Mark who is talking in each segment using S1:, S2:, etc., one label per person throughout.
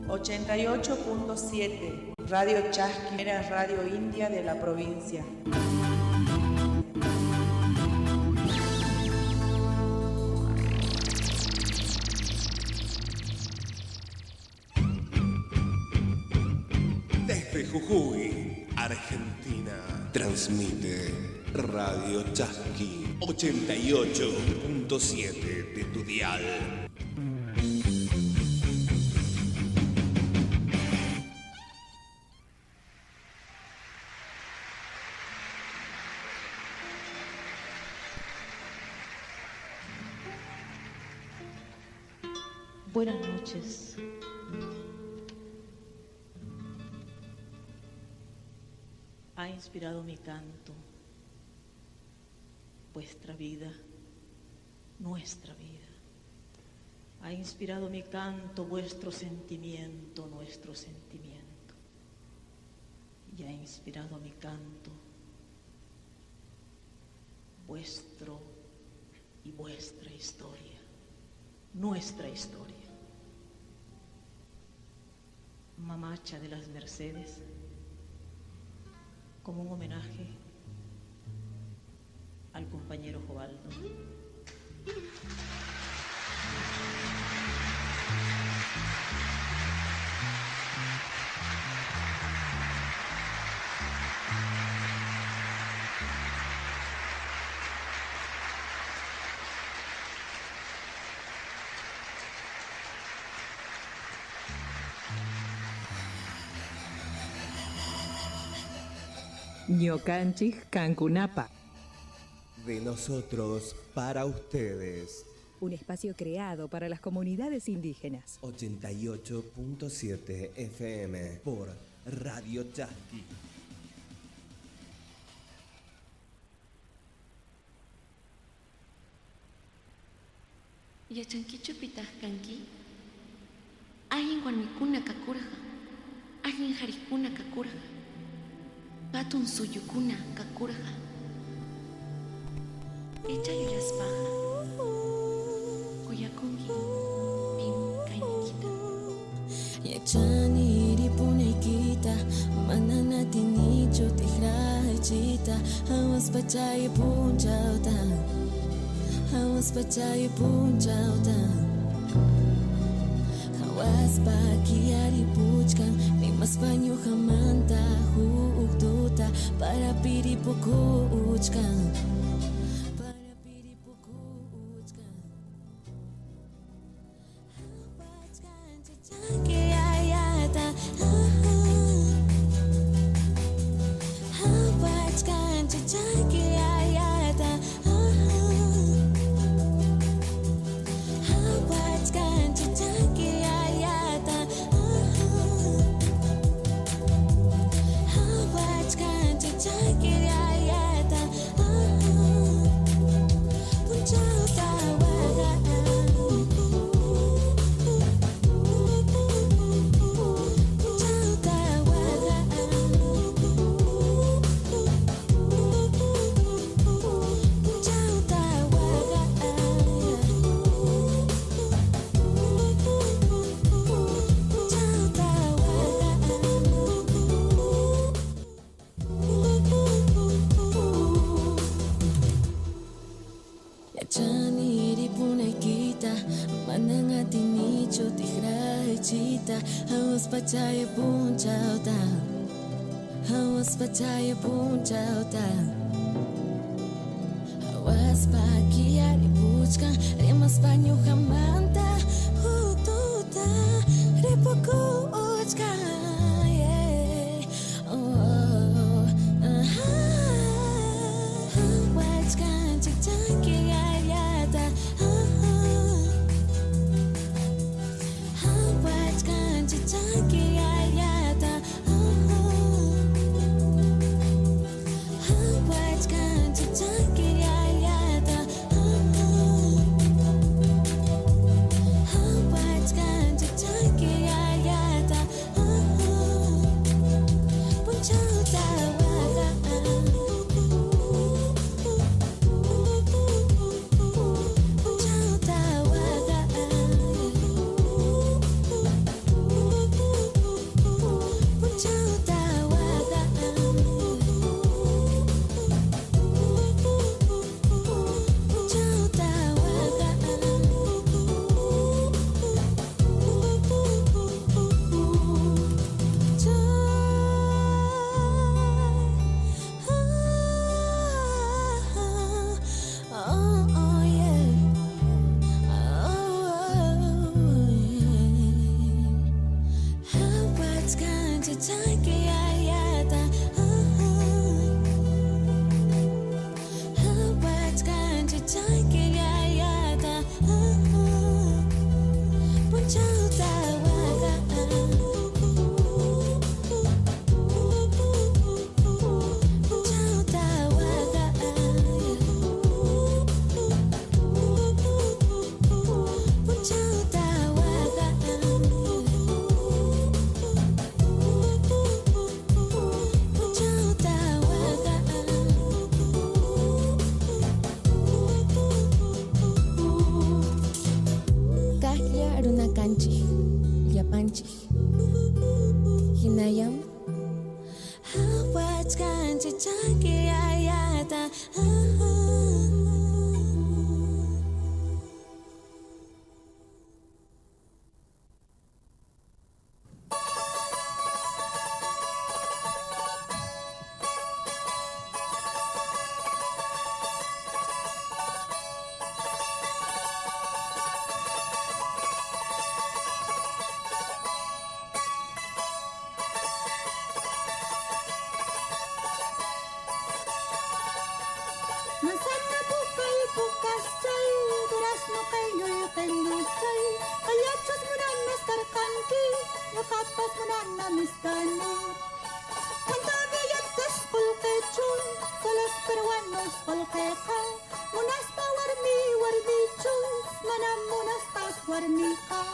S1: 88.7, Radio Chasqui, primera radio india de la provincia.
S2: Desde Jujuy, Argentina, transmite Radio Chasqui 88.7 de tu dial.
S3: Buenas noches. Ha inspirado mi canto, vuestra vida, nuestra vida. Ha inspirado mi canto, vuestro sentimiento, nuestro sentimiento. Y ha inspirado mi canto, vuestro y vuestra historia, nuestra historia. Mamacha de las Mercedes, como un homenaje al compañero Jovaldo.
S4: Ñocanchik Cancunapa.
S2: De nosotros para ustedes.
S4: Un espacio creado para las comunidades indígenas.
S2: 88.7 FM por Radio Chasqui.
S5: Yachankichu pitahkanki. Ayin warmikuna kakurqa. Ayin harikuna kakurqa. Hatun suyukuna kakurqa. Echayullashpaqa kuyakunki pin kaynikita.
S6: Yachani ripunaykita manana tinichu tikrachita. Hawas pachay punchawta, hawas pachay punchawta. Hawas pa kiyari puchkan rimas paño jamanta huktuta para piripuku uchkan. Pachaya punchauta, hawas pachaya punchauta. Hawas pa kiyari puchkan, rimas paño jamanta, huktuta, ripuku uchkan. Hawachkan chichanki ayata. Hawachkan chichanki ayata. Hawachkan chichanki ayata. Hawachkan chichanki ayata. Punchauta waga. Punchauta waga. Kanchi, Yapanchi, Hinayam. What's Kanchi Chaki Ayata?
S7: Manzana bukay bukas chay, durazno kayo'y kailusay. Kayachos mo na Mr. Kanki, nakapas mo na Mr. Nate. Kantagayat kas kulkechun, sa los peruanos kulkeka. Munas pa warmi chus, manam munas tas warmi ka.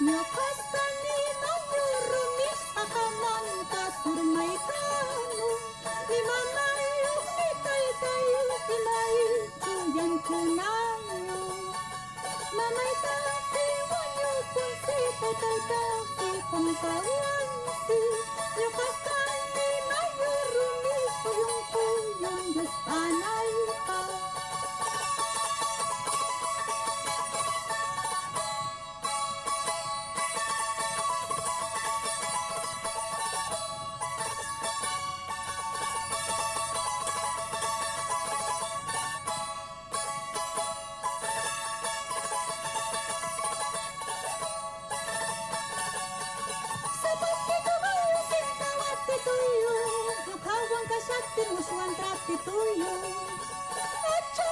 S7: Nyakas kanina yurumis akaman kasurmay kano. Ni mamayok ni tayo imay chuyan kunayo. Mamay kasi wanyo punsi tatay kasi kung kawansi. Nyakas kanina yurumis kuyong Diyos panay ka. Tuyo at siya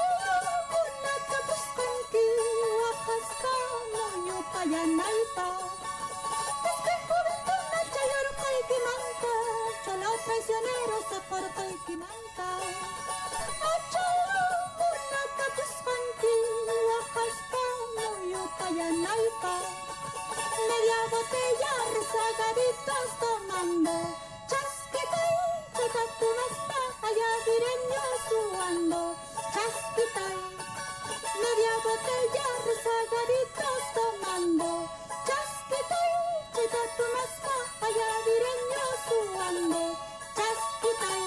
S7: kung nagkapuskan ki wakas ka mo kaya na ita Taskan ko ito na chayor kay kimangka Chalaw traicionero sa kor kay kimangka at siya kung nagkapuskan ki wakas ka mo kaya na ita Media botella rezagaditos tomando Chasquitay, chica tu nasta allá vireño suando Chasquitay, media botella rezagaditos tomando Chasquitay, chica tu nasta allá vireño suando Chasquitay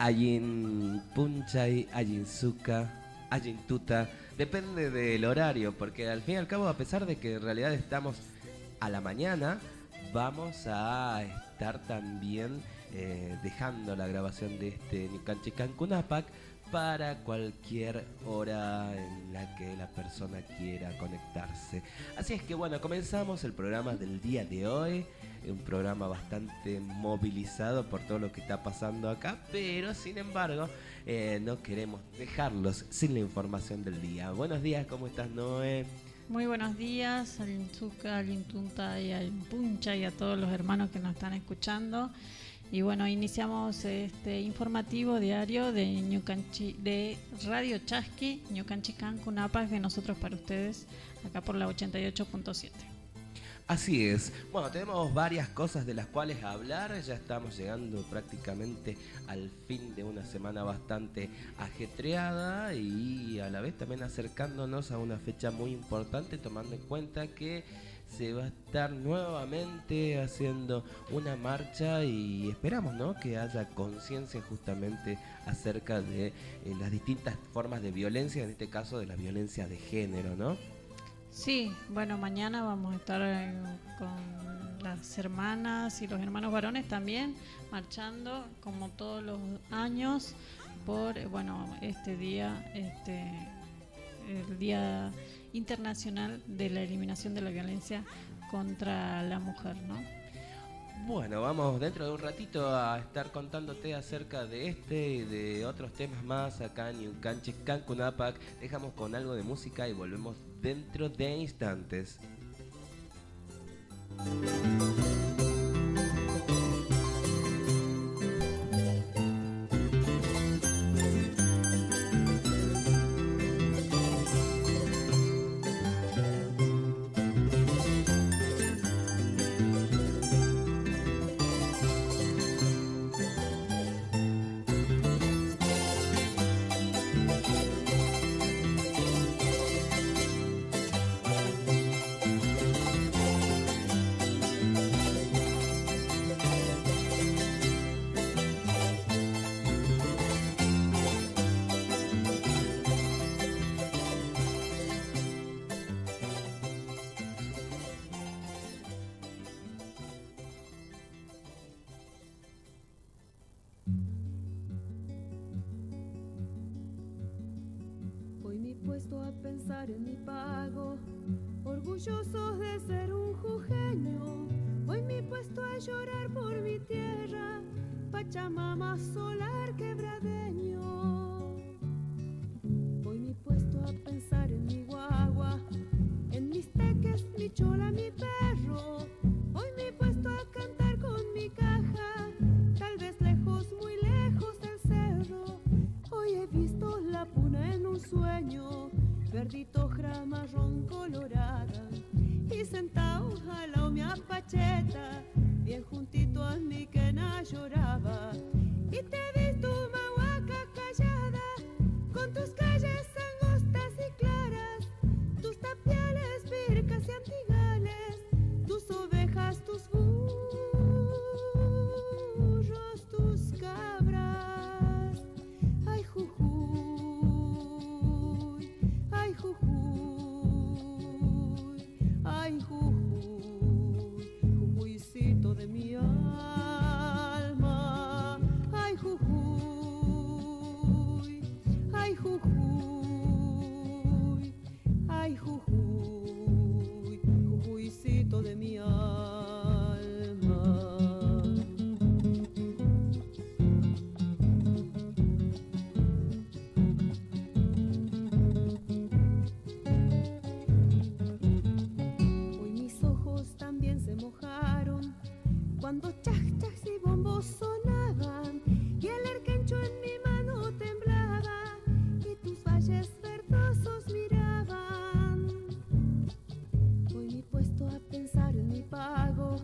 S8: Ayin Punchay, Ayin Suka, Ayin Tuta, depende del horario, porque al fin y al cabo, a pesar de que en realidad estamos a la mañana, vamos a estar también dejando la grabación de este Nicanchi Cancunapac para cualquier hora en la que la persona quiera conectarse. Así es que bueno, comenzamos el programa del día de hoy, un programa bastante movilizado por todo lo que está pasando acá, pero sin embargo no queremos dejarlos sin la información del día. Buenos días, ¿cómo estás, Noé?
S9: Muy buenos días, al Inzuka, al Intunta y al Puncha y a todos los hermanos que nos están escuchando. Y bueno, iniciamos este informativo diario de Radio Chasqui, Ñucanchi Cancún APAC, de nosotros para ustedes, acá por la 88.7.
S8: Así es. Bueno, tenemos varias cosas de las cuales hablar. Ya estamos llegando prácticamente al fin de una semana bastante ajetreada y a la vez también acercándonos a una fecha muy importante, tomando en cuenta que se va a estar nuevamente haciendo una marcha y esperamos, ¿no?, que haya conciencia justamente acerca de las distintas formas de violencia, en este caso de la violencia de género, ¿no?
S9: Sí, bueno, mañana vamos a estar con las hermanas y los hermanos varones también marchando, como todos los años, por este día, el Día Internacional de la Eliminación de la Violencia contra la Mujer, ¿no?
S8: Bueno, vamos dentro de un ratito a estar contándote acerca de este y de otros temas más acá en Ñucanchi Cancún APAC. Dejamos con algo de música y volvemos dentro de instantes.
S7: Puesto a pensar en mi pago, orgullosos de ser un jujeño. Hoy me he puesto a llorar por mi tierra, Pachamama solar quebradeño. Hoy me he puesto a pensar en mi guagua, en mis teques, mi chola, mi perro. Hoy me he puesto a cantar con mi caja, tal vez lejos, muy lejos del cerro. Hoy he visto la puna en un sueño, verdito ojra marrón colorada, y sentado al lado mi apacheta, bien juntito a mi quena lloraba. Y te he visto mahuaca callada, con tus calles angostas y claras, tus tapiales, pircas y antigales, tus ovejas, tus burros, tus cabras. Ay, Jujuy, ay, Jujuy, ay, Jujuy, Jujuycito de mi alma. Ay, Jujuy, ay, Jujuy, ay, Jujuy, Jujuycito de mi alma. Cuando chaj, chaj y bombos sonaban, y el erquencho en mi mano temblaba, y tus valles verdosos miraban. Hoy me he puesto a pensar en mi pago,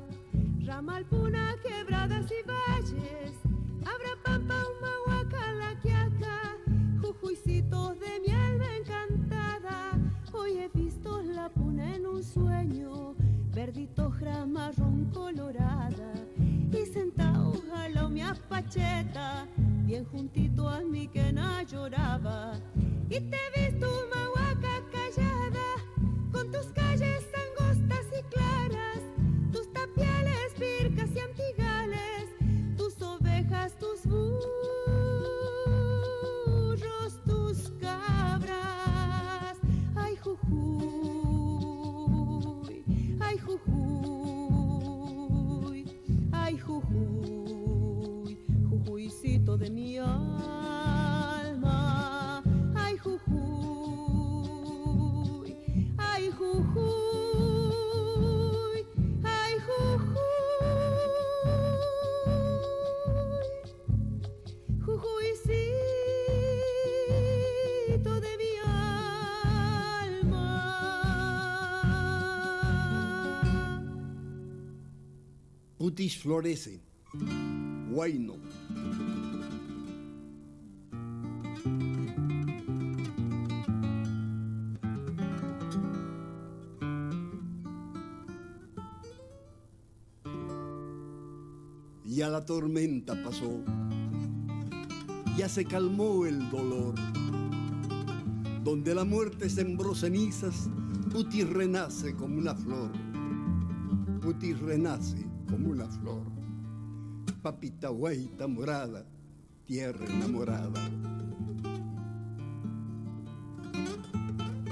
S7: ramal, puna, quebradas y valles, abra pampa, humahuaca, la quiaca, jujuycitos de mi alma encantada. Hoy he visto la puna en un sueño, verdito ojra marrón colorada, y sentado al lado mi apacheta, bien juntito a mi quena lloraba. Y te he visto mahuaca callada, con tus calles angostas y claras, tus tapiales, pircas y antigales, tus ovejas, tus burros, tus cabras. Ay, Jujuy, ay, Jujuy, ay, Jujuy, Jujuycito de mi alma. Ay, Jujuy,
S10: Putis florece, Huayno. Ya la tormenta pasó, ya se calmó el dolor. Donde la muerte sembró cenizas, Putis renace como una flor. Putis renace como una flor. Papita guaita morada, tierra enamorada.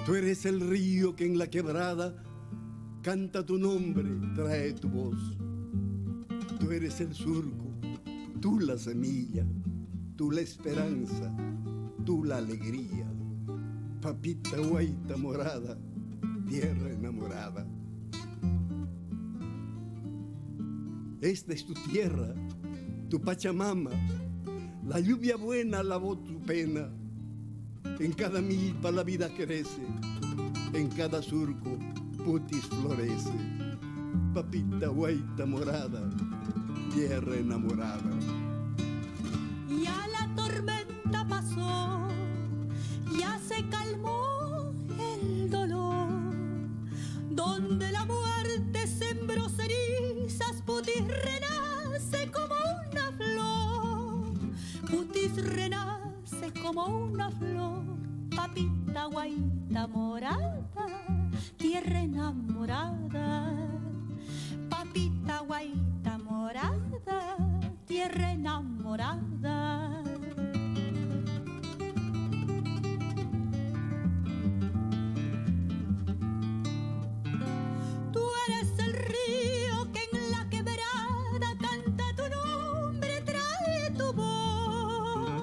S10: Tú eres el río que en la quebrada canta tu nombre, trae tu voz. Tú eres el surco, tú la semilla, tú la esperanza, tú la alegría. Papita guaita morada, tierra enamorada. Esta es tu tierra, tu Pachamama. La lluvia buena lavó tu pena. En cada milpa la vida crece, en cada surco Putis florece. Papita guaita morada, tierra enamorada.
S7: Ya la tormenta pasó, ya se calmó el dolor. Donde la muerte sembró cenizas, Putis renace como una flor. Putis renace como una flor. Papita guaita morada, tierra enamorada. Papita guaita morada, tierra enamorada. Tú eres el río que en la quebrada canta tu nombre, trae tu voz.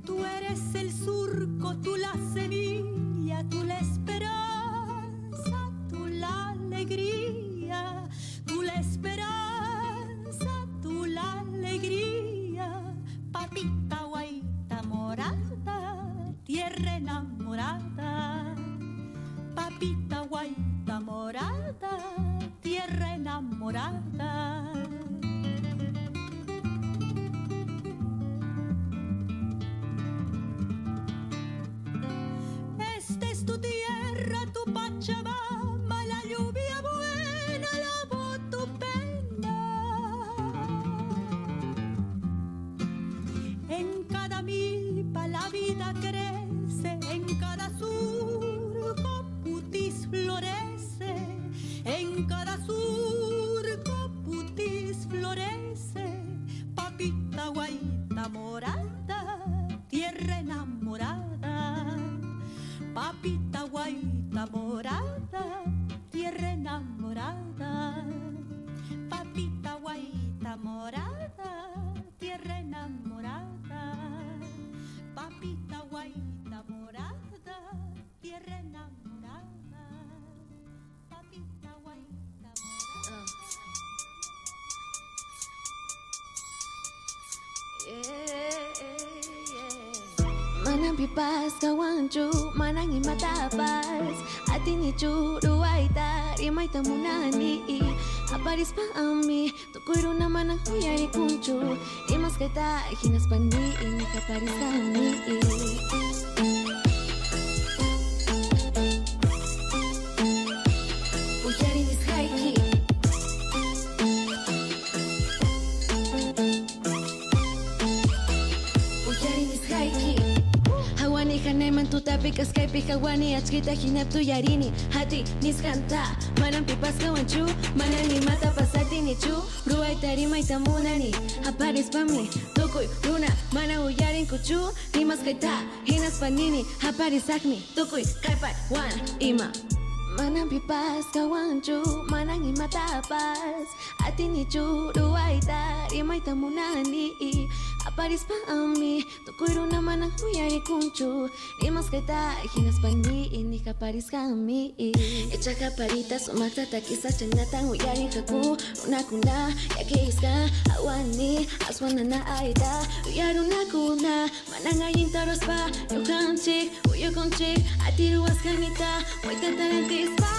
S7: Tú eres el surco, tú la semilla, tú la esperanza, tú la alegría, tú la esperanza, tú la alegría. Papita guaita morada, tierra enamorada. Papita guaita morada, tierra enamorada. Esta es tu tierra, tu Pachamama, la lluvia buena lavó tu pena. En cada milpa la vida crece, en cada surco Putis florece, en cada surco Putis florece. Papita guaita morada, tierra enamorada. Papita guaita morada, tierra enamorada. Papita guaita morada, tierra enamorada. Papita guaita morada, tierra enamorada. Papita guaita morada.
S6: Manang pipas kawanchu, manang imatapas. Atin ichuru aita, rimay tamunani. Aparis pa ami, tukuro naman ang huyay kunchu. Imas kita, hinas pandi, kaparis kami. Uyari ni Skyki. Uyari ni Skyki. Hawani hanay man tutapi kaskay pikawani achkita hinap tu yarini hati niskanta manang pipas kawanchu manang ni mata pasati ni chu ruay tarimay tamunani aparis pami tukuy runa mana uyarin kuchu rimas kaita hinas panini aparis akmi tukuy kaipat wan ima manang pipas kawanchu manang ni mata pas ati ni chu ruay tarimay tamunani aparis pa ami tukuy runa manang uyari kunchu rimas kaita hinas pandi ini kaparis kami echa kaparita sumakta takisa chanatang uyari kaku runa kuna yakiska awani aswana na aita uyaruna kuna manang ayin taros pa yukanchik uyokonchik ati ruas kanita waita tarantis pa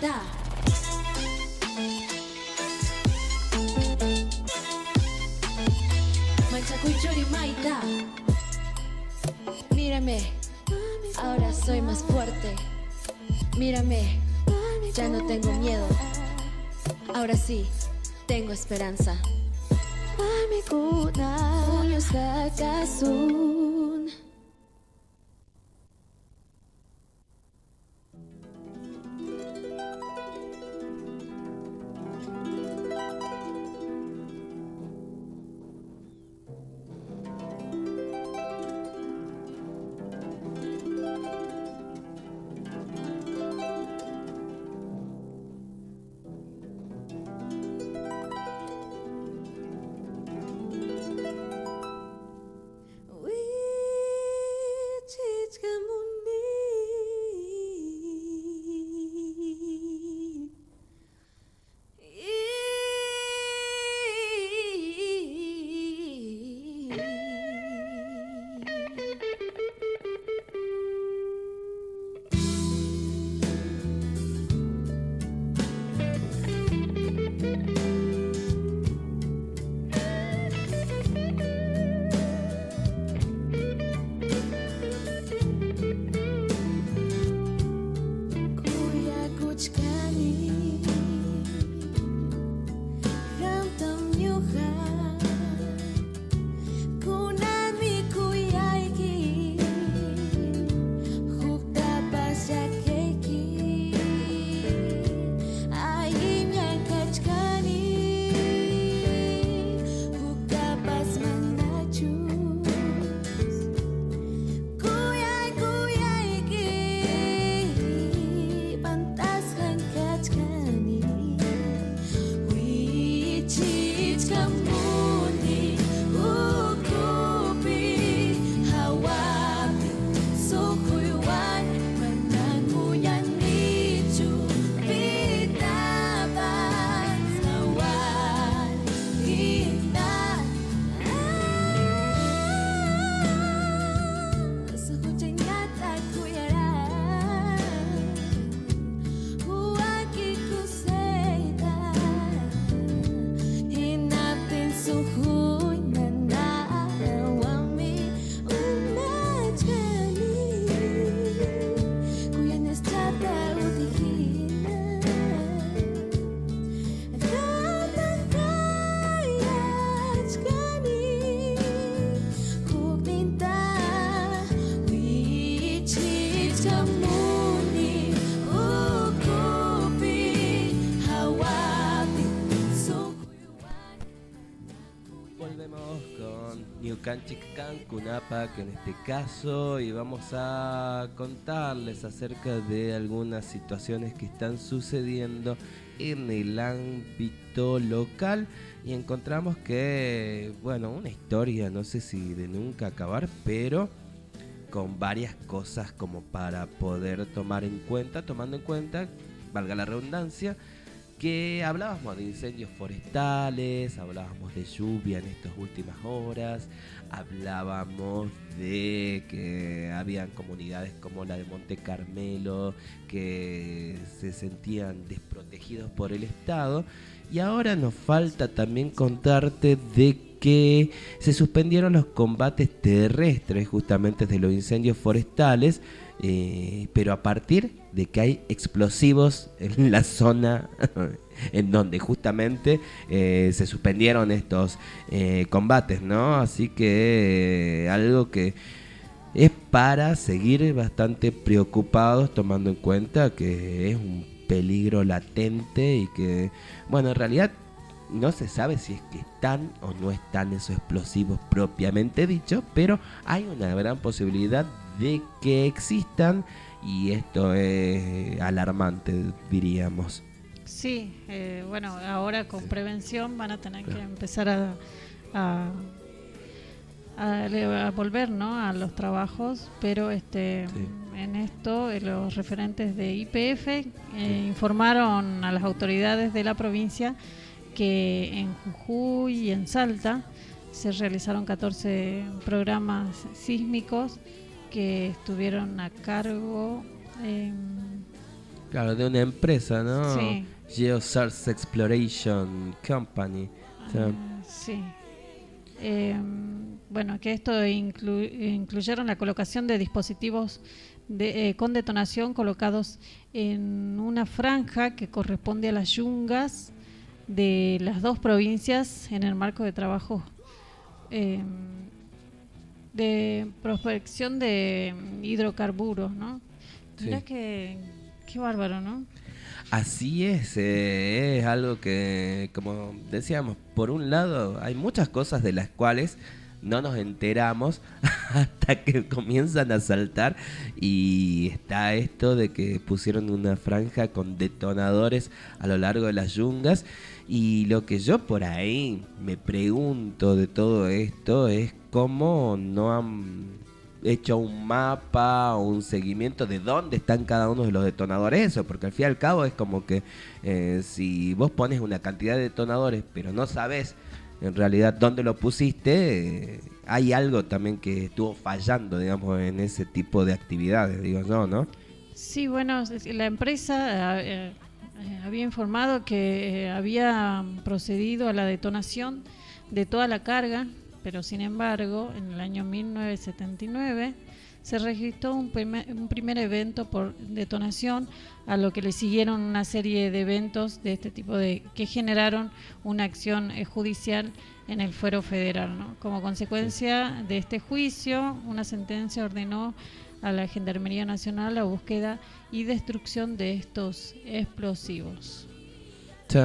S6: maita. Manchacuichori maita. Mírame, ahora soy más fuerte. Mírame, ya no tengo miedo. Ahora sí, tengo esperanza. Puños Hakasun.
S8: Canchicán Cunapa, que en este caso, y vamos a contarles acerca de algunas situaciones que están sucediendo en el ámbito local, y encontramos que, bueno, una historia, no sé si de nunca acabar, pero con varias cosas como para poder tomar en cuenta, tomando en cuenta, valga la redundancia, que hablábamos de incendios forestales, hablábamos de lluvia en estas últimas horas, hablábamos de que habían comunidades como la de Monte Carmelo que se sentían desprotegidos por el Estado, y ahora nos falta también contarte de que se suspendieron los combates terrestres justamente de los incendios forestales, pero a partir de que hay explosivos en la zona en donde justamente se suspendieron estos combates, ¿no? Así que algo que es para seguir bastante preocupados, tomando en cuenta que es un peligro latente y que, bueno, en realidad no se sabe si es que están o no están esos explosivos propiamente dicho, pero hay una gran posibilidad de que existan, y esto es alarmante, diríamos.
S9: Sí, bueno, ahora con prevención van a tener que empezar a volver, ¿no?, a los trabajos, pero en esto los referentes de YPF informaron a las autoridades de la provincia que en Jujuy y en Salta se realizaron 14 programas sísmicos que estuvieron a cargo
S8: Claro, de una empresa, ¿no?
S9: Sí.
S8: GeoSource Exploration Company. O sea,
S9: Sí. Bueno, que esto incluyeron la colocación de dispositivos con detonación colocados en una franja que corresponde a las yungas de las dos provincias en el marco de trabajo de prospección de hidrocarburos, ¿no?
S8: Sí.
S9: Mirá qué bárbaro, ¿no?
S8: así es algo que, como decíamos, por un lado hay muchas cosas de las cuales no nos enteramos hasta que comienzan a saltar, y está esto de que pusieron una franja con detonadores a lo largo de las yungas. Y lo que yo por ahí me pregunto de todo esto es cómo no han hecho un mapa o un seguimiento de dónde están cada uno de los detonadores, eso, porque al fin y al cabo es como que si vos pones una cantidad de detonadores pero no sabes en realidad dónde lo pusiste, hay algo también que estuvo fallando, digamos, en ese tipo de actividades, digo yo, ¿no?
S9: Sí, bueno, la empresa había informado que había procedido a la detonación de toda la carga, pero sin embargo, en el año 1979 se registró un primer evento por detonación, a lo que le siguieron una serie de eventos de este tipo que generaron una acción judicial en el fuero federal, ¿no? Como consecuencia de este juicio, una sentencia ordenó a la Gendarmería Nacional la búsqueda y destrucción de estos explosivos.
S8: Sí,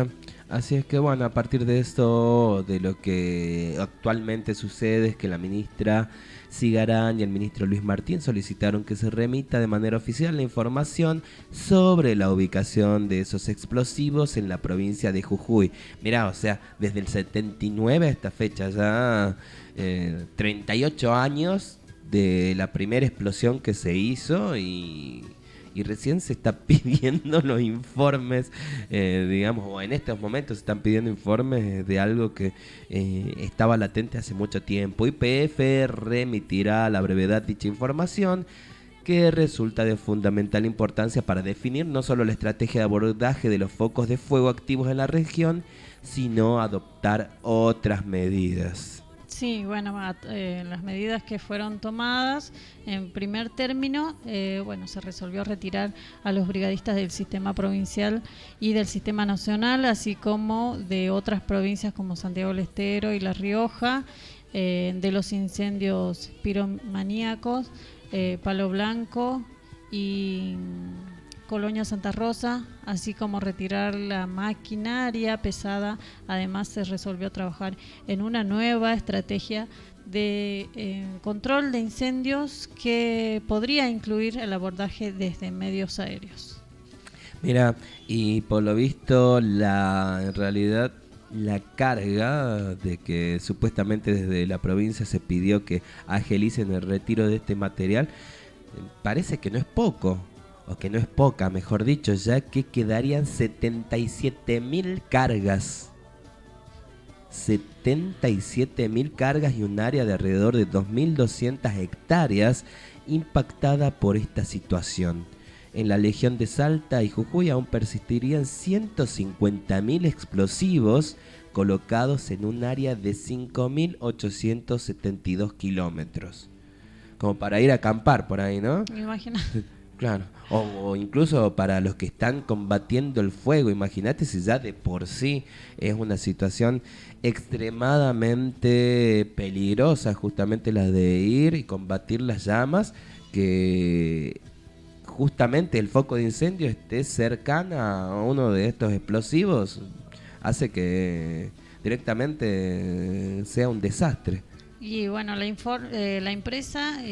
S8: así es que bueno, a partir de esto, de lo que actualmente sucede es que la ministra Sigarán y el ministro Luis Martín solicitaron que se remita de manera oficial la información sobre la ubicación de esos explosivos en la provincia de Jujuy. Mirá, o sea, desde el 79 a esta fecha, ya 38 años de la primera explosión que se hizo, y recién se está pidiendo los informes, digamos, o en estos momentos se están pidiendo informes de algo que estaba latente hace mucho tiempo. YPF remitirá a la brevedad dicha información, que resulta de fundamental importancia para definir no solo la estrategia de abordaje de los focos de fuego activos en la región, sino adoptar otras medidas.
S9: Sí, bueno, las medidas que fueron tomadas, en primer término, bueno, se resolvió retirar a los brigadistas del sistema provincial y del sistema nacional, así como de otras provincias como Santiago del Estero y La Rioja, de los incendios piromaníacos, Palo Blanco y Colonia Santa Rosa, así como retirar la maquinaria pesada. Además, se resolvió trabajar en una nueva estrategia de control de incendios que podría incluir el abordaje desde medios aéreos.
S8: Mira, y por lo visto en realidad la carga de que supuestamente desde la provincia se pidió que agilicen el retiro de este material, parece que no es poco, o que no es poca, mejor dicho, ya que quedarían 77.000 cargas. 77.000 cargas y un área de alrededor de 2.200 hectáreas impactada por esta situación. En la región de Salta y Jujuy aún persistirían 150.000 explosivos colocados en un área de 5.872 kilómetros. Como para ir a acampar por ahí, ¿no?
S9: Me imagino.
S8: Claro, o incluso para los que están combatiendo el fuego. Imagínate si ya de por sí es una situación extremadamente peligrosa, justamente la de ir y combatir las llamas, que justamente el foco de incendio esté cercana a uno de estos explosivos, hace que directamente sea un desastre.
S9: Y bueno, la empresa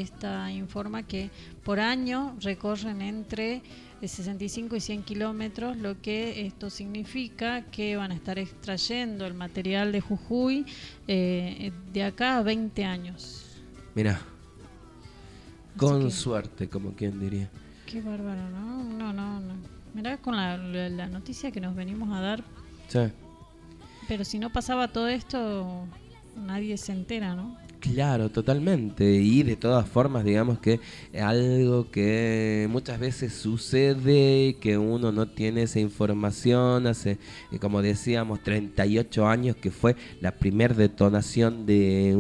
S9: informa que por año recorren entre 65 y 100 kilómetros, lo que esto significa que van a estar extrayendo el material de Jujuy de acá a 20 años.
S8: Mirá, con suerte, como quien diría.
S9: Qué bárbaro, ¿no? No. Mirá con la noticia que nos venimos a dar.
S8: Sí.
S9: Pero si no pasaba todo esto, nadie se entera, ¿no?
S8: Claro, totalmente. Y de todas formas, digamos que algo que muchas veces sucede, que uno no tiene esa información, hace, como decíamos, 38 años que fue la primer detonación de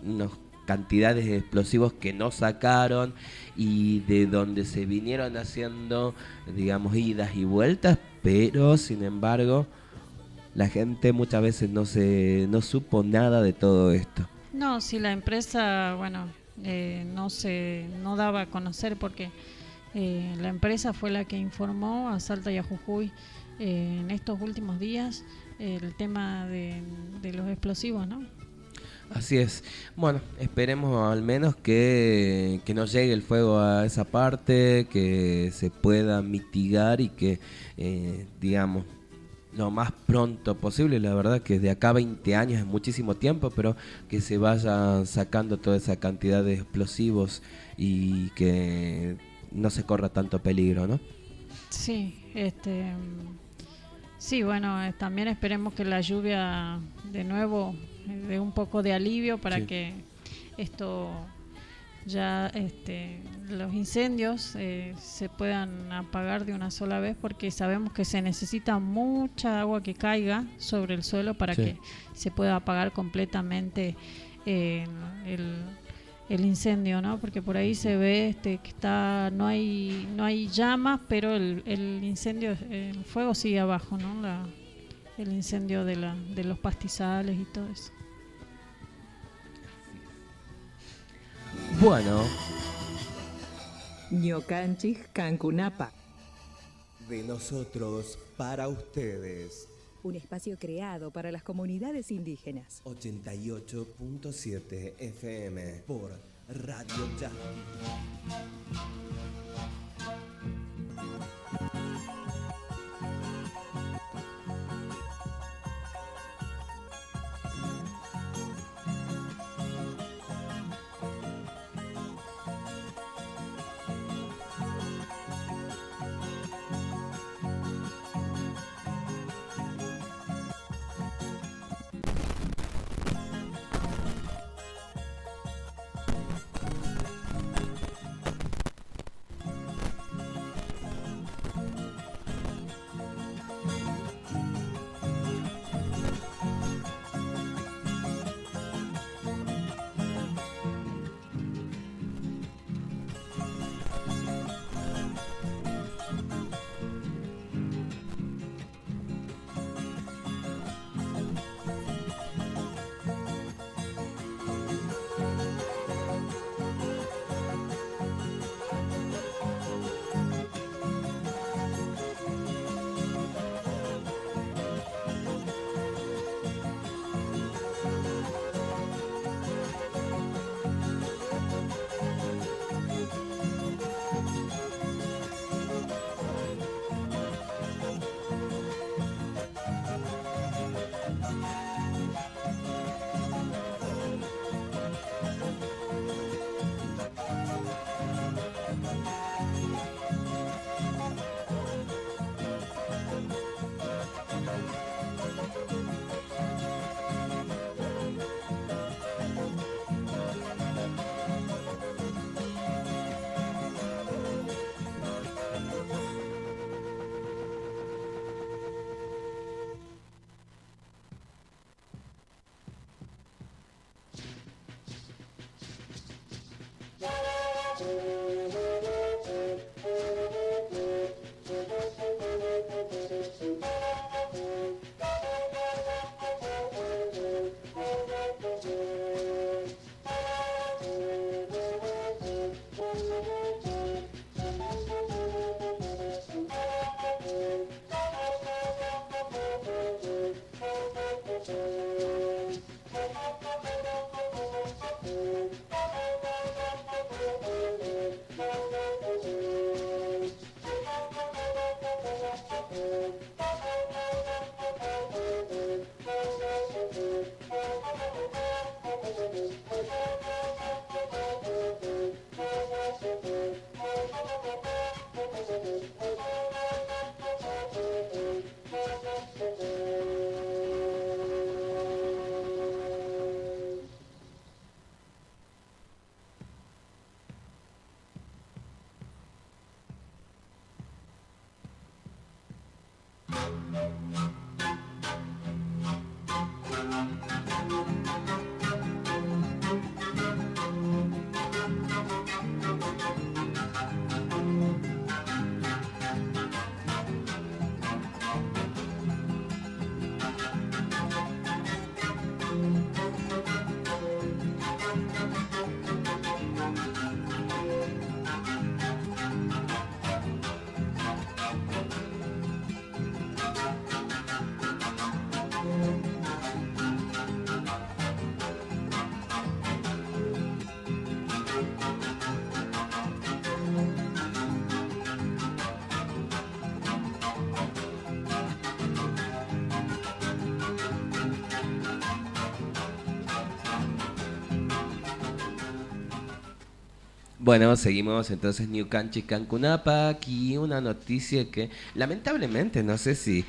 S8: unos cantidades de explosivos que no sacaron y de donde se vinieron haciendo, digamos, idas y vueltas, pero sin embargo la gente muchas veces no supo nada de todo esto.
S9: No, si la empresa, bueno, no daba a conocer porque la empresa fue la que informó a Salta y a Jujuy en estos últimos días el tema de los explosivos, ¿no?
S8: Así es. Bueno, esperemos al menos que no llegue el fuego a esa parte, que se pueda mitigar y que, digamos, lo más pronto posible. La verdad que de acá a 20 años es muchísimo tiempo, pero que se vaya sacando toda esa cantidad de explosivos y que no se corra tanto peligro, ¿no?
S9: Sí, sí, bueno, también esperemos que la lluvia de nuevo dé un poco de alivio para
S8: Sí.
S9: que esto ya los incendios se puedan apagar de una sola vez, porque sabemos que se necesita mucha agua que caiga sobre el suelo para
S8: Sí.
S9: que se pueda apagar completamente el incendio, ¿no? Porque por ahí se ve que no hay llamas, pero el incendio, el fuego sigue abajo, ¿no? El incendio de los pastizales y todo eso.
S8: Bueno,
S4: Ñocanchis Cancunapa,
S2: De nosotros para ustedes.
S4: un espacio creado para las comunidades indígenas.
S2: 88.7 FM por Radio Yaqui.
S8: Bueno, seguimos entonces Ñucanchi Cancunapa, aquí una noticia que lamentablemente no sé si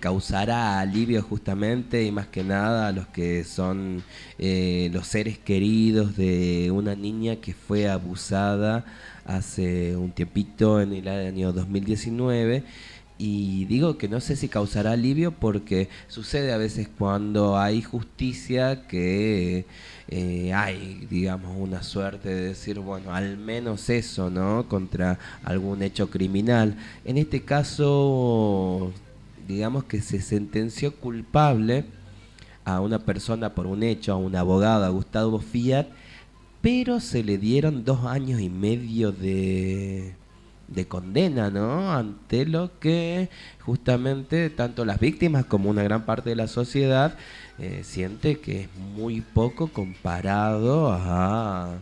S8: causará alivio justamente y más que nada a los que son los seres queridos de una niña que fue abusada hace un tiempito en el año 2019. Y digo que no sé si causará alivio porque sucede a veces cuando hay justicia que hay, digamos, una suerte de decir, bueno, al menos eso, ¿no? Contra algún hecho criminal. En este caso, digamos que se sentenció culpable a una persona por un hecho, a un abogado, a Gustavo Fiat, pero se le dieron 2 años y medio de condena, ¿no? Ante lo que justamente tanto las víctimas como una gran parte de la sociedad siente que es muy poco comparado a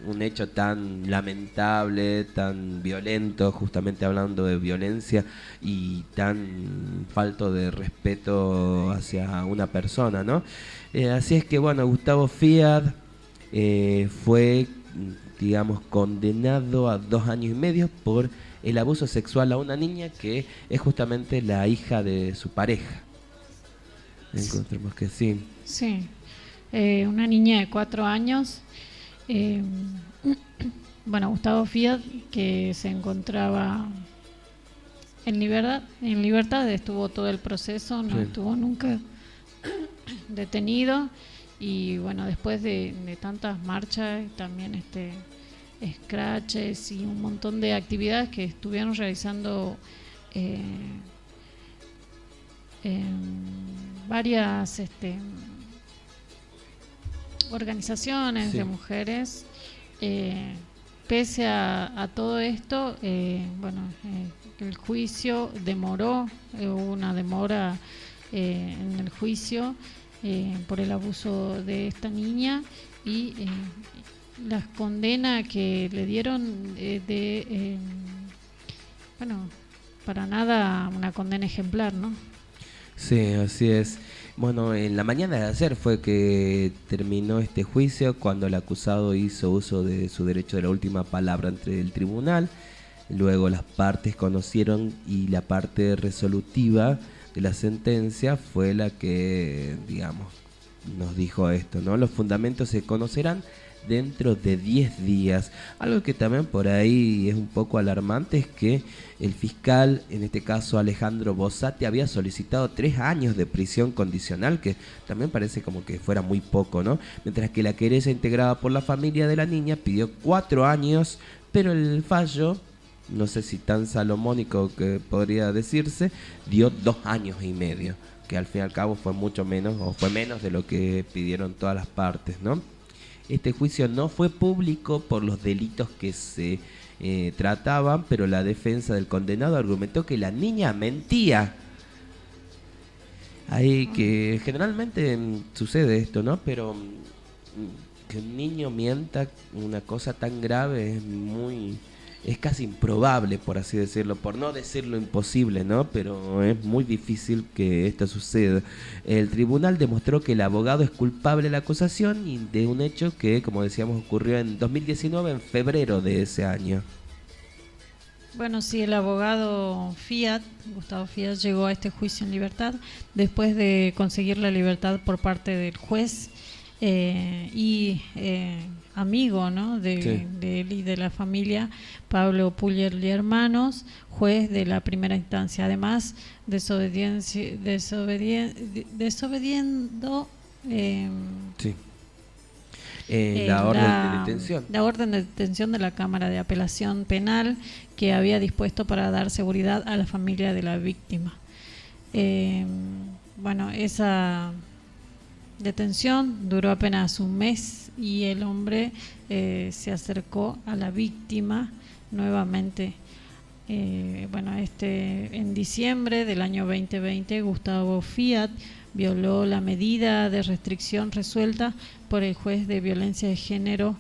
S8: un hecho tan lamentable, tan violento, justamente hablando de violencia y tan falto de respeto hacia una persona, ¿no? Así es que, bueno, Gustavo Fiat fue, digamos, condenado a 2 años y medio por el abuso sexual a una niña que es justamente la hija de su pareja. Encontremos que sí.
S9: Sí, una niña de 4 años. Bueno, Gustavo Fiat, que se encontraba en libertad, estuvo todo el proceso, no estuvo nunca detenido. Y bueno, después de tantas marchas y también scratches y un montón de actividades que estuvieron realizando varias organizaciones de mujeres, pese a todo esto, bueno, el juicio demoró, hubo una demora en el juicio por el abuso de esta niña y las condenas que le dieron bueno, para nada una condena ejemplar, ¿no?
S8: Sí, así es. Bueno, en la mañana de ayer fue que terminó este juicio cuando el acusado hizo uso de su derecho de la última palabra ante el tribunal. Luego las partes conocieron y la parte resolutiva de la sentencia fue la que, digamos, nos dijo esto, ¿no? Los fundamentos se conocerán dentro de 10 días. Algo que también por ahí es un poco alarmante es que el fiscal, en este caso Alejandro Bossati, había solicitado 3 años de prisión condicional, que también parece como que fuera muy poco, ¿no? Mientras que la querella integrada por la familia de la niña pidió 4 años, pero el fallo, no sé si tan salomónico que podría decirse, dio 2 años y medio, que al fin y al cabo fue mucho menos, o fue menos de lo que pidieron todas las partes, ¿no? Este juicio no fue público por los delitos que se trataban, pero la defensa del condenado argumentó que la niña mentía. Ahí que generalmente sucede esto, ¿no? Pero que un niño mienta una cosa tan grave es casi improbable, por así decirlo, por no decirlo imposible, ¿no? Pero es muy difícil que esto suceda. El tribunal demostró que el abogado es culpable de la acusación y de un hecho que, como decíamos, ocurrió en 2019, en febrero de ese año.
S9: Bueno, sí, el abogado Gustavo Fiat, llegó a este juicio en libertad después de conseguir la libertad por parte del juez y amigo, ¿no? de él y de la familia, Pablo Puglier y Hermanos, juez de la primera instancia. Además, desobediendo
S8: la orden de detención.
S9: La orden de detención de la Cámara de Apelación Penal que había dispuesto para dar seguridad a la familia de la víctima. Bueno, esa detención duró apenas un mes y el hombre se acercó a la víctima nuevamente. Bueno, en diciembre del año 2020, Gustavo Fiat violó la medida de restricción resuelta por el juez de violencia de género,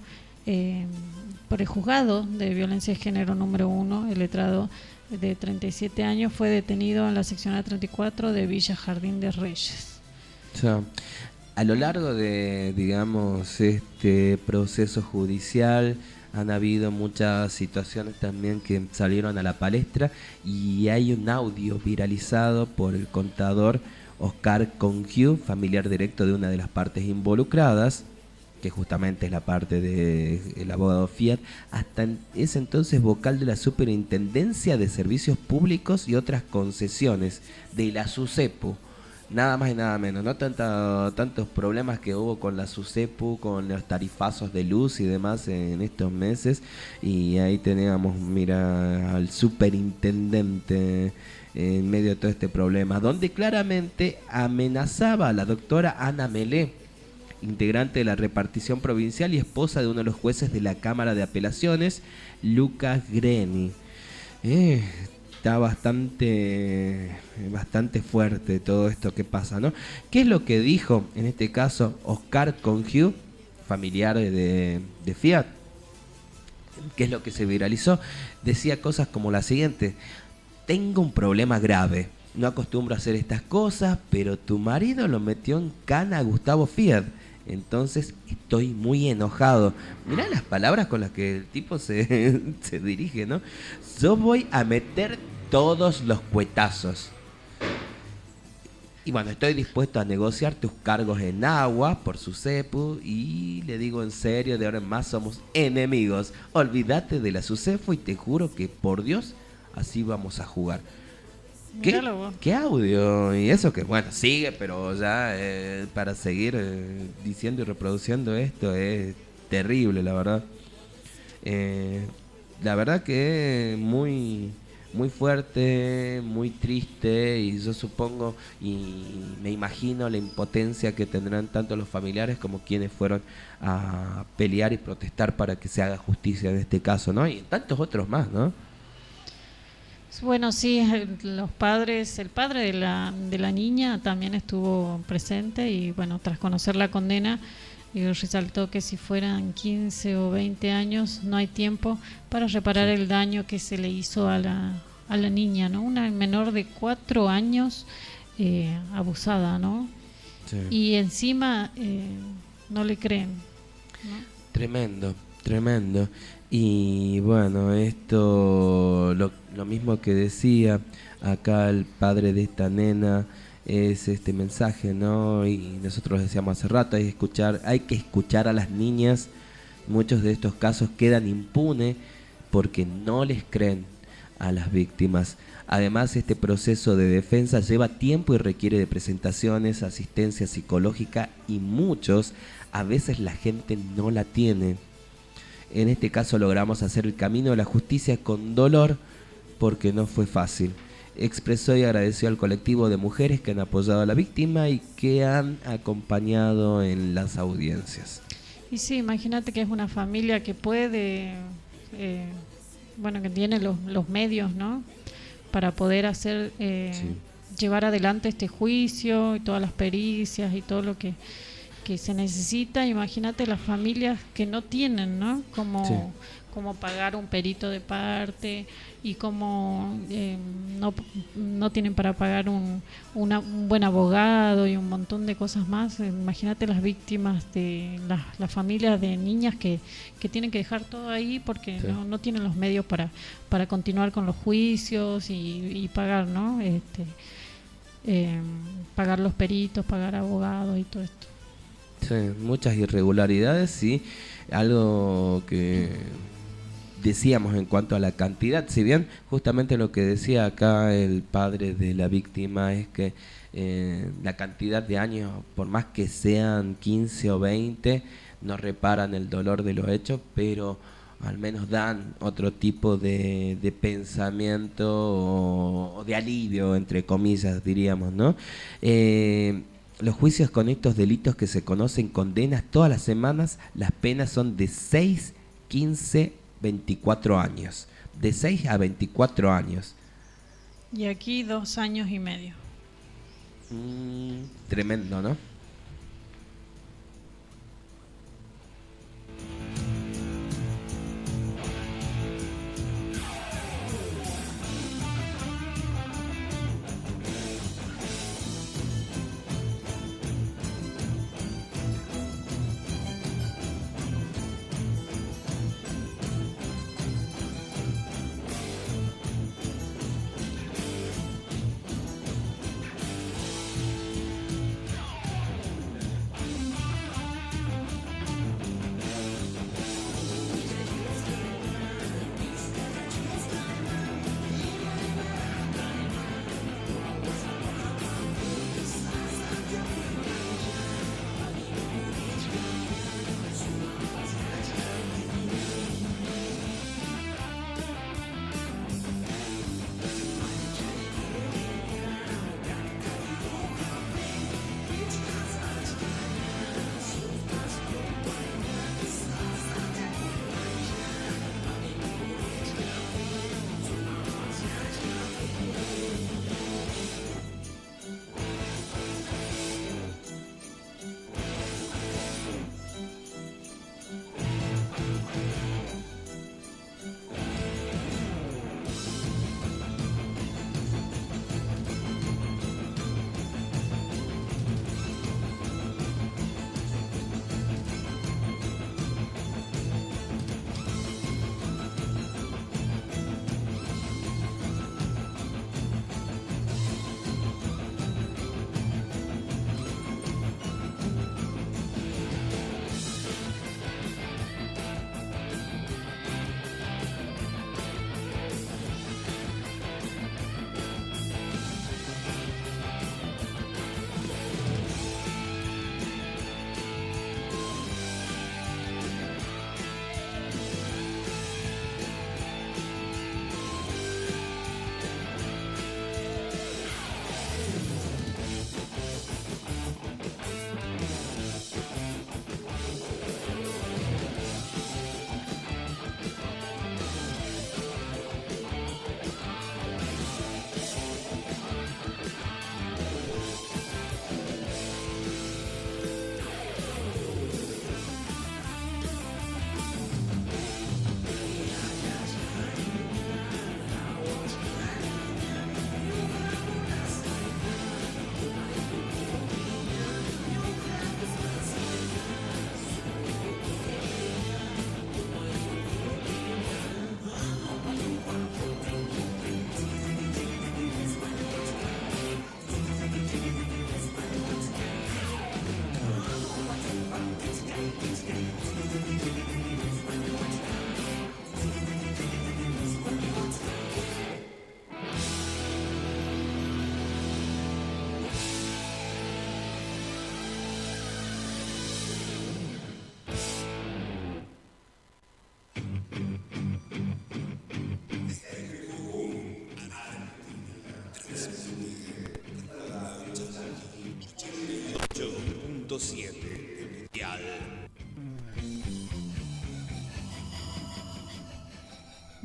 S9: por el juzgado de violencia de género número 1, el letrado de 37 años, fue detenido en la seccional 34 de Villa Jardín de Reyes.
S8: O sea, A lo largo de, digamos, este proceso judicial han habido muchas situaciones también que salieron a la palestra y hay un audio viralizado por el contador Oscar Congiu, familiar directo de una de las partes involucradas, que justamente es la parte del abogado Fiat, hasta ese entonces vocal de la Superintendencia de Servicios Públicos y otras concesiones de la SUSEPU. Nada más y nada menos, no tantos problemas que hubo con la SUSEPU, con los tarifazos de luz y demás en estos meses. Y ahí teníamos, mira, al superintendente en medio de todo este problema, donde claramente amenazaba a la doctora Ana Melé, integrante de la repartición provincial y esposa de uno de los jueces de la Cámara de Apelaciones, Lucas Greni. Está bastante fuerte todo esto que pasa, ¿no? ¿Qué es lo que dijo en este caso Oscar Congiu, familiar de Fiat? ¿Qué es lo que se viralizó? Decía cosas como la siguiente: tengo un problema grave, no acostumbro a hacer estas cosas, pero tu marido lo metió en cana a Gustavo Fiat, entonces estoy muy enojado. Mirá las palabras con las que el tipo se dirige, ¿no? Yo voy a meter todos los cuetazos. Y bueno, estoy dispuesto a negociar tus cargos en agua por SUSEPU y le digo en serio, de ahora en más somos enemigos. Olvídate de la SUSEPU y te juro que por Dios así vamos a jugar. ¿Qué audio? Y eso que, bueno, sigue, pero ya para seguir diciendo y reproduciendo esto es terrible, la verdad. La verdad que muy fuerte, muy triste, y yo supongo y me imagino la impotencia que tendrán tanto los familiares como quienes fueron a pelear y protestar para que se haga justicia en este caso, ¿no? Y tantos otros más, ¿no?
S9: Bueno, sí, los padres, el padre de la niña también estuvo presente y bueno, tras conocer la condena, resaltó que si fueran 15 o 20 años no hay tiempo para reparar el daño que se le hizo a la niña, ¿no? Una menor de 4 años abusada, ¿no? Sí. Y encima no le creen, ¿no?
S8: Tremendo. Y bueno, esto lo mismo que decía acá el padre de esta nena es este mensaje, ¿no? Y nosotros decíamos hace rato, hay que escuchar a las niñas. Muchos de estos casos quedan impunes porque no les creen a las víctimas. Además, este proceso de defensa lleva tiempo y requiere de presentaciones, asistencia psicológica y a veces la gente no la tiene. En este caso logramos hacer el camino de la justicia con dolor porque no fue fácil. Expresó y agradeció al colectivo de mujeres que han apoyado a la víctima y que han acompañado en las audiencias.
S9: Y sí, imagínate que es una familia que puede, que tiene los medios, ¿no? Para poder hacer, llevar adelante este juicio y todas las pericias y todo lo que se necesita. Imagínate las familias que no tienen, ¿no? Como pagar un perito de parte y como no tienen para pagar un buen abogado y un montón de cosas más. Imagínate las víctimas de las familias de niñas que tienen que dejar todo ahí porque no tienen los medios para continuar con los juicios y pagar, ¿no? Pagar los peritos, pagar abogados y todo esto.
S8: Sí, muchas irregularidades y algo que decíamos en cuanto a la cantidad, si bien justamente lo que decía acá el padre de la víctima es que la cantidad de años, por más que sean 15 o 20, no reparan el dolor de los hechos, pero al menos dan otro tipo de pensamiento o de alivio, entre comillas, diríamos, ¿no? Los juicios con estos delitos que se conocen condenas todas las semanas, las penas son de 6, 15, 24 años. De 6 a 24 años.
S9: Y aquí 2 años y medio.
S8: Tremendo, ¿no?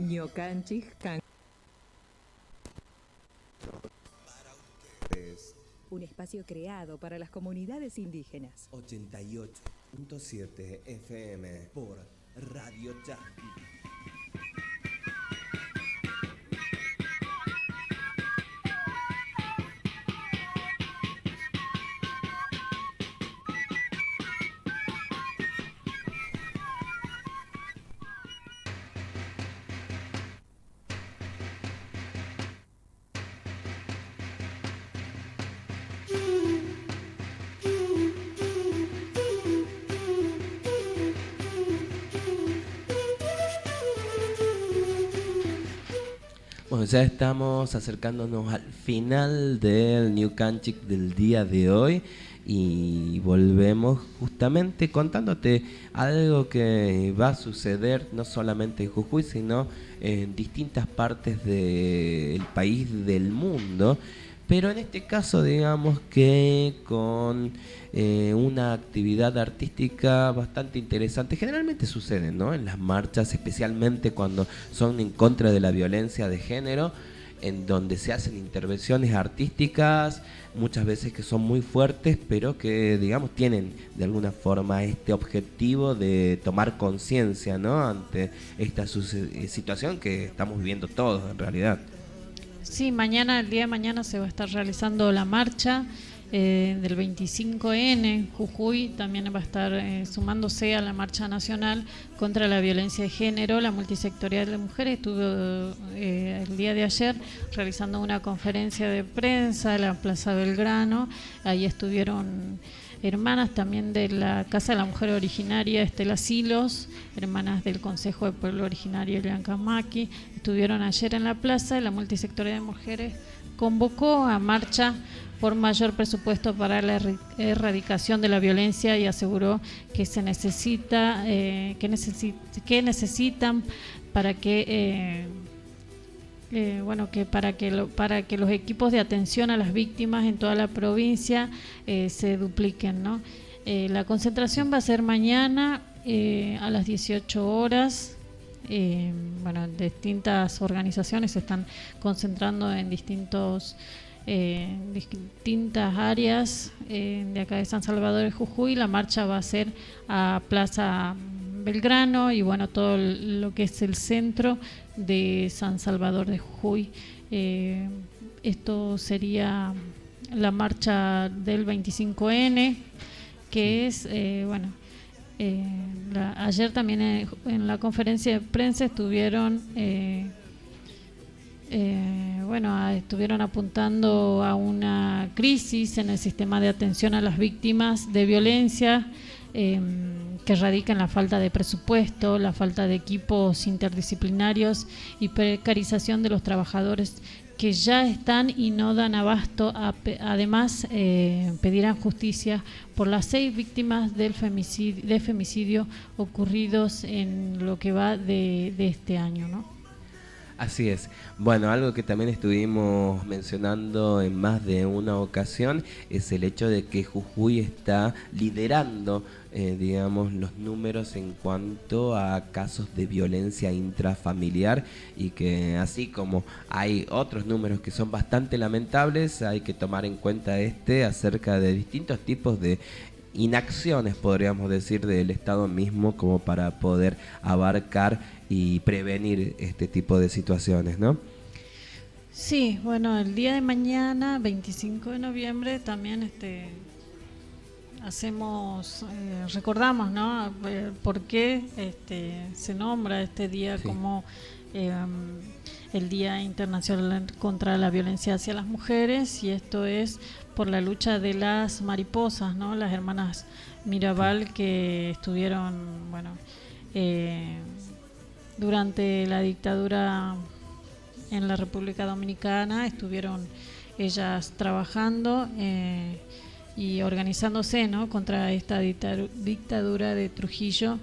S4: Ñocanchis Can. Un espacio creado para las comunidades indígenas.
S2: 88.7 FM por Radio Chasqui.
S8: Bueno, ya estamos acercándonos al final del Ñucanchic del día de hoy y volvemos justamente contándote algo que va a suceder no solamente en Jujuy, sino en distintas partes del país, del mundo, pero en este caso digamos que con una actividad artística bastante interesante. Generalmente sucede, ¿no?, en las marchas, especialmente cuando son en contra de la violencia de género, en donde se hacen intervenciones artísticas, muchas veces que son muy fuertes, pero que, digamos, tienen de alguna forma este objetivo de tomar conciencia, ¿no?, ante esta situación que estamos viviendo todos en realidad.
S9: Sí, mañana, el día de mañana se va a estar realizando la marcha del 25N. Jujuy también va a estar sumándose a la marcha nacional contra la violencia de género. La multisectorial de mujeres estuvo el día de ayer realizando una conferencia de prensa en la Plaza Belgrano. Ahí estuvieron hermanas también de la Casa de la Mujer Originaria Estela Silos, hermanas del Consejo de Pueblo Originario Elian Camaqui, estuvieron ayer en la plaza y la multisectorial de mujeres convocó a marcha por mayor presupuesto para la erradicación de la violencia y aseguró que se necesita, que necesitan para que para que los equipos de atención a las víctimas en toda la provincia se dupliquen, ¿no? La concentración va a ser mañana a las 18 horas. Distintas organizaciones se están concentrando en distintas áreas de acá de San Salvador de Jujuy. La marcha va a ser a Plaza Belgrano y todo lo que es el centro de San Salvador de Jujuy. Esto sería la marcha del 25N, que es ayer también en la conferencia de prensa estuvieron estuvieron apuntando a una crisis en el sistema de atención a las víctimas de violencia que radica en la falta de presupuesto, la falta de equipos interdisciplinarios y precarización de los trabajadores que ya están y no dan abasto. Además, pedirán justicia por las 6 víctimas de femicidio ocurridos en lo que va de este año, ¿no?
S8: Así es. Bueno, algo que también estuvimos mencionando en más de una ocasión es el hecho de que Jujuy está liderando, los números en cuanto a casos de violencia intrafamiliar, y que así como hay otros números que son bastante lamentables, hay que tomar en cuenta acerca de distintos tipos de inacciones, podríamos decir, del Estado mismo como para poder abarcar y prevenir este tipo de situaciones, ¿no?
S9: Sí, el día de mañana, 25 de noviembre, también recordamos, ¿no?, por qué se nombra este día como el Día Internacional contra la Violencia hacia las Mujeres, y esto es por la lucha de las mariposas, ¿no?, las hermanas Mirabal, que estuvieron, durante la dictadura en la República Dominicana, estuvieron ellas trabajando y organizándose, ¿no?, contra esta dictadura de Trujillo,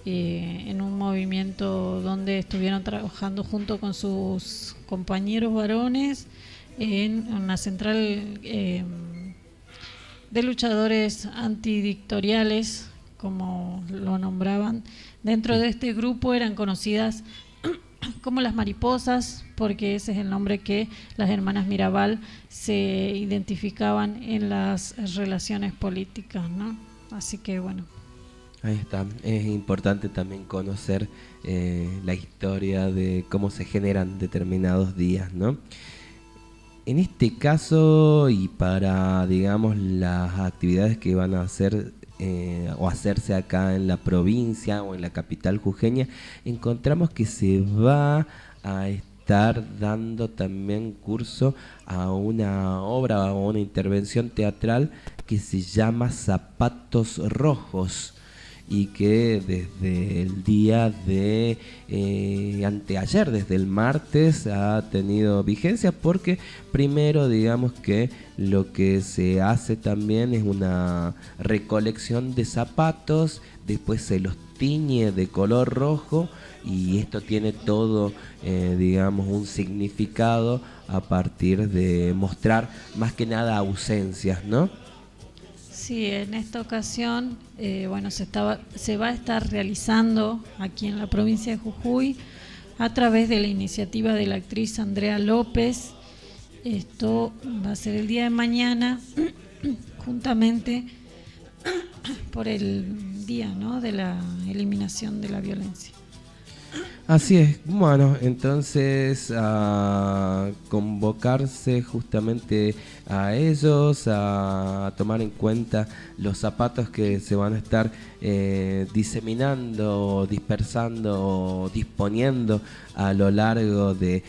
S9: en un movimiento donde estuvieron trabajando junto con sus compañeros varones en una central de luchadores antidictoriales, como lo nombraban. Dentro de este grupo eran conocidas como las mariposas, porque ese es el nombre que las hermanas Mirabal se identificaban en las relaciones políticas, ¿no? Así que bueno.
S8: Ahí está, es importante también conocer la historia de cómo se generan determinados días, ¿no? En este caso, y para, digamos, las actividades que van a hacer o hacerse acá en la provincia o en la capital jujeña, encontramos que se va a estar dando también curso a una obra o una intervención teatral que se llama Zapatos Rojos, y que desde el día de anteayer, desde el martes, ha tenido vigencia, porque primero, digamos que lo que se hace también es una recolección de zapatos, después se los tiñe de color rojo, y esto tiene todo, digamos, un significado a partir de mostrar más que nada ausencias, ¿no?
S9: Sí, en esta ocasión, bueno, se va a estar realizando aquí en la provincia de Jujuy a través de la iniciativa de la actriz Andrea López. Esto va a ser el día de mañana, juntamente por el día, ¿no?, de la eliminación de la violencia.
S8: Así es, bueno, entonces a convocarse justamente a ellos, a tomar en cuenta los zapatos que se van a estar diseminando, dispersando, disponiendo a lo largo de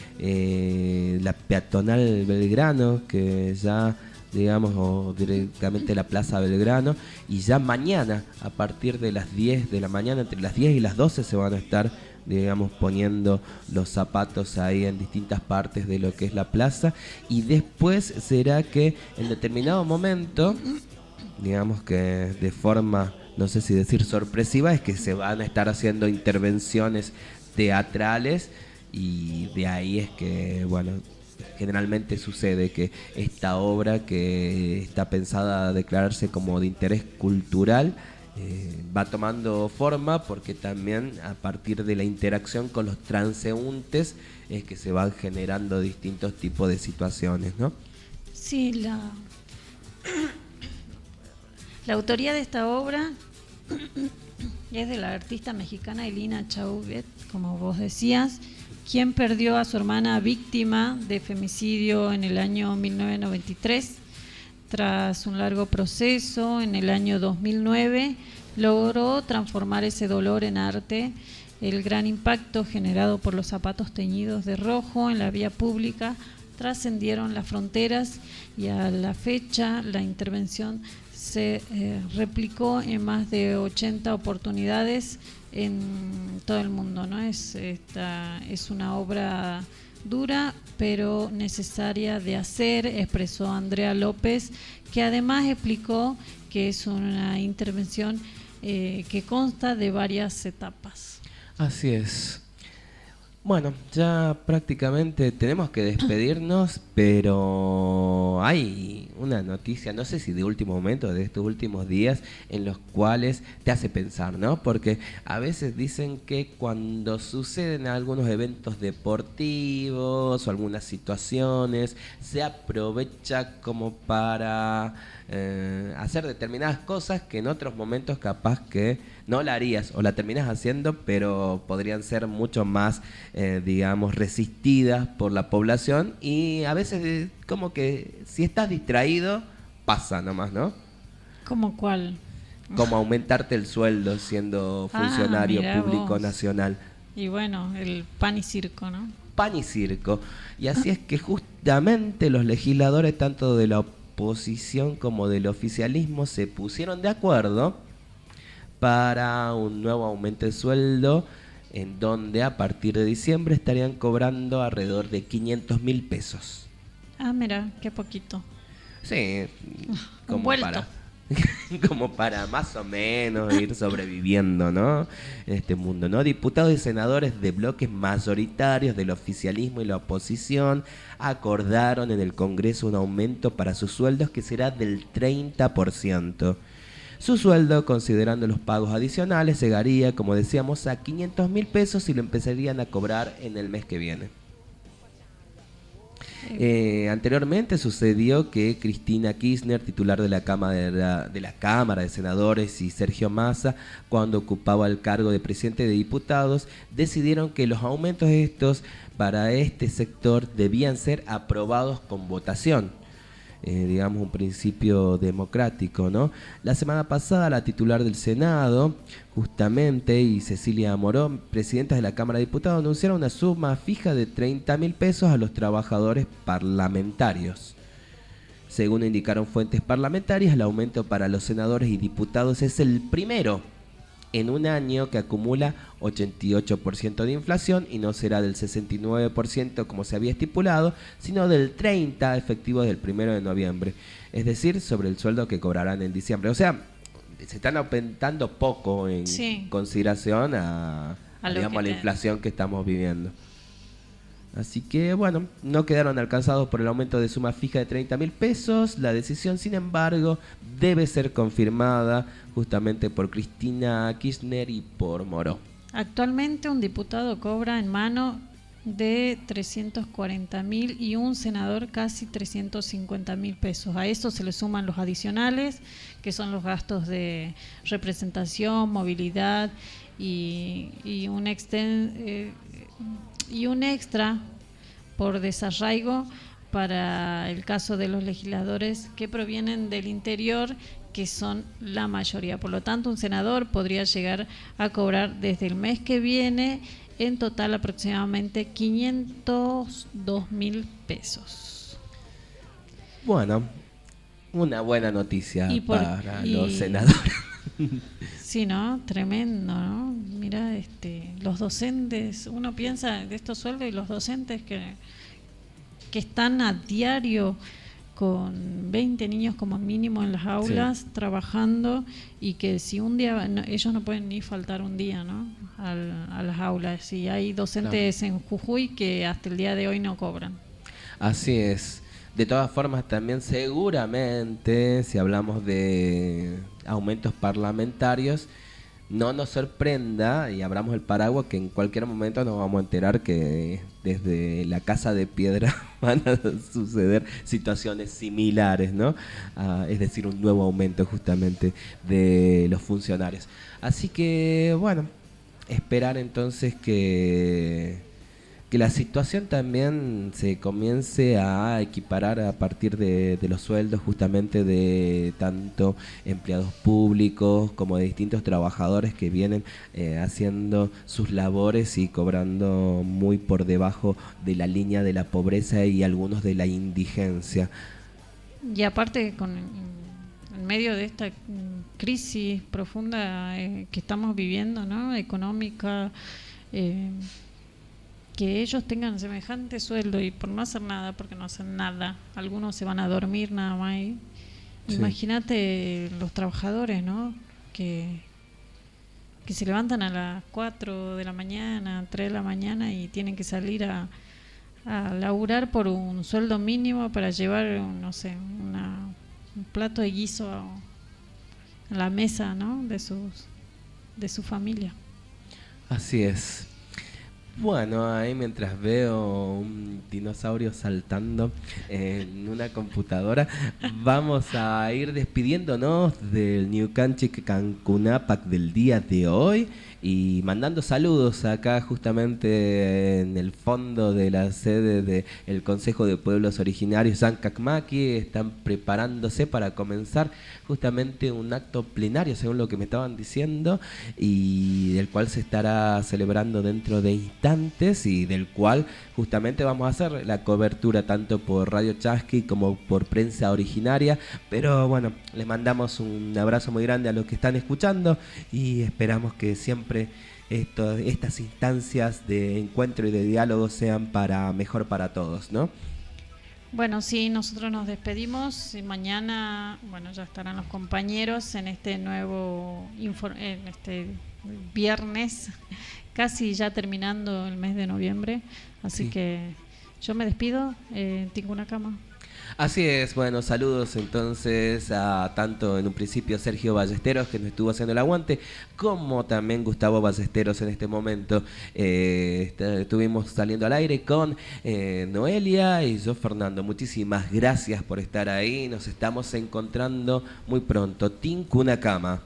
S8: la peatonal Belgrano, que ya, digamos, o directamente la Plaza Belgrano, y ya mañana a partir de las 10 de la mañana, entre las 10 y las 12 se van a estar, digamos, poniendo los zapatos ahí en distintas partes de lo que es la plaza, y después será que en determinado momento, digamos que de forma, no sé si decir sorpresiva, es que se van a estar haciendo intervenciones teatrales, y de ahí es que, bueno, generalmente sucede que esta obra, que está pensada a declararse como de interés cultural, va tomando forma, porque también a partir de la interacción con los transeúntes es que se van generando distintos tipos de situaciones, ¿no?
S9: Sí, la autoría de esta obra es de la artista mexicana Elina Chauvet, como vos decías, quien perdió a su hermana víctima de femicidio en el año 1993. Tras un largo proceso, en el año 2009 logró transformar ese dolor en arte. El gran impacto generado por los zapatos teñidos de rojo en la vía pública trascendieron las fronteras, y a la fecha la intervención se replicó en más de 80 oportunidades en todo el mundo, ¿no? Es una obra dura pero necesaria de hacer, expresó Andrea López, que además explicó que es una intervención que consta de varias etapas.
S8: Así es. Bueno, ya prácticamente tenemos que despedirnos, pero hay una noticia, no sé si de último momento, de estos últimos días, en los cuales te hace pensar, ¿no? Porque a veces dicen que cuando suceden algunos eventos deportivos o algunas situaciones, se aprovecha como para hacer determinadas cosas que en otros momentos capaz que no la harías, o la terminas haciendo, pero podrían ser mucho más, digamos, resistidas por la población, y a veces como que si estás distraído, pasa nomás, ¿no?
S9: ¿Cómo cuál?
S8: Como aumentarte el sueldo siendo funcionario público
S9: vos.
S8: Nacional.
S9: Y bueno, el pan y circo, ¿no?
S8: Pan y circo. Y así es que justamente los legisladores, tanto de la oposición como del oficialismo, se pusieron de acuerdo para un nuevo aumento de sueldo, en donde a partir de diciembre estarían cobrando alrededor de 500.000 pesos.
S9: Ah, mira, qué poquito.
S8: Sí, como para más o menos ir sobreviviendo, ¿no? En este mundo, ¿no? Diputados y senadores de bloques mayoritarios del oficialismo y la oposición acordaron en el Congreso un aumento para sus sueldos que será del 30%. Su sueldo, considerando los pagos adicionales, llegaría, como decíamos, a 500.000 pesos y lo empezarían a cobrar en el mes que viene. Anteriormente sucedió que Cristina Kirchner, titular de la Cámara de Senadores, y Sergio Massa, cuando ocupaba el cargo de presidente de diputados, decidieron que los aumentos estos para este sector debían ser aprobados con votación. Digamos, un principio democrático, ¿no? La semana pasada la titular del Senado, justamente, y Cecilia Morón, presidentas de la Cámara de Diputados, anunciaron una suma fija de 30.000 pesos a los trabajadores parlamentarios. Según indicaron fuentes parlamentarias, el aumento para los senadores y diputados es el primero en un año que acumula 88% de inflación y no será del 69% como se había estipulado, sino del 30% efectivo del 1 de noviembre, es decir, sobre el sueldo que cobrarán en diciembre. O sea, se están aumentando poco en consideración a la inflación que estamos viviendo. Así que, bueno, no quedaron alcanzados por el aumento de suma fija de 30.000 pesos. La decisión, sin embargo, debe ser confirmada justamente por Cristina Kirchner y por Moró.
S9: Actualmente un diputado cobra en mano de 340.000 y un senador casi 350.000 pesos. A eso se le suman los adicionales, que son los gastos de representación, movilidad y un extra por desarraigo para el caso de los legisladores que provienen del interior, que son la mayoría. Por lo tanto, un senador podría llegar a cobrar desde el mes que viene en total aproximadamente 502.000 pesos.
S8: Bueno, una buena noticia para los senadores.
S9: Sí, ¿no? Tremendo, ¿no? Mira, los docentes, uno piensa de estos sueldos y los docentes que están a diario con 20 niños como mínimo en las aulas, trabajando, y que si un día, ellos no pueden ni faltar un día, ¿no? A las aulas. Y hay docentes en Jujuy que hasta el día de hoy no cobran.
S8: Así es. De todas formas, también seguramente, si hablamos de aumentos parlamentarios, no nos sorprenda y abramos el paraguas que en cualquier momento nos vamos a enterar que desde la Casa de Piedra van a suceder situaciones similares, ¿no? Es decir, un nuevo aumento justamente de los funcionarios. Así que, bueno, esperar entonces que la situación también se comience a equiparar a partir de los sueldos justamente de tanto empleados públicos como de distintos trabajadores que vienen haciendo sus labores y cobrando muy por debajo de la línea de la pobreza y algunos de la indigencia.
S9: Y aparte, en medio de esta crisis profunda que estamos viviendo, ¿no? Económica, que ellos tengan semejante sueldo y por no hacer nada, porque no hacen nada, algunos se van a dormir nada más ahí. Imagínate los trabajadores, ¿no? Que se levantan a las 4 de la mañana, 3 de la mañana y tienen que salir a laburar por un sueldo mínimo para llevar, no sé, un plato de guiso a la mesa, ¿no? de su familia.
S8: Así es. Bueno, ahí mientras veo un dinosaurio saltando en una computadora, vamos a ir despidiéndonos del New Canchic Cancunapac del día de hoy y mandando saludos acá justamente en el fondo de la sede del Consejo de Pueblos Originarios San Cacmaqui. Están preparándose para comenzar justamente un acto plenario, según lo que me estaban diciendo, y del cual se estará celebrando dentro de instantes y del cual justamente vamos a hacer la cobertura tanto por Radio Chasqui como por Prensa Originaria. Pero bueno, les mandamos un abrazo muy grande a los que están escuchando y esperamos que siempre estas instancias de encuentro y de diálogo sean mejor para todos, ¿no?
S9: Bueno, sí, nosotros nos despedimos y mañana, bueno, ya estarán los compañeros en este nuevo en este viernes, casi ya terminando el mes de noviembre, así que yo me despido, tengo una cama.
S8: Así es, bueno, saludos entonces a tanto en un principio Sergio Ballesteros, que nos estuvo haciendo el aguante, como también Gustavo Ballesteros en este momento. Estuvimos saliendo al aire con Noelia y yo, Fernando. Muchísimas gracias por estar ahí. Nos estamos encontrando muy pronto. Tin Cuna Cama.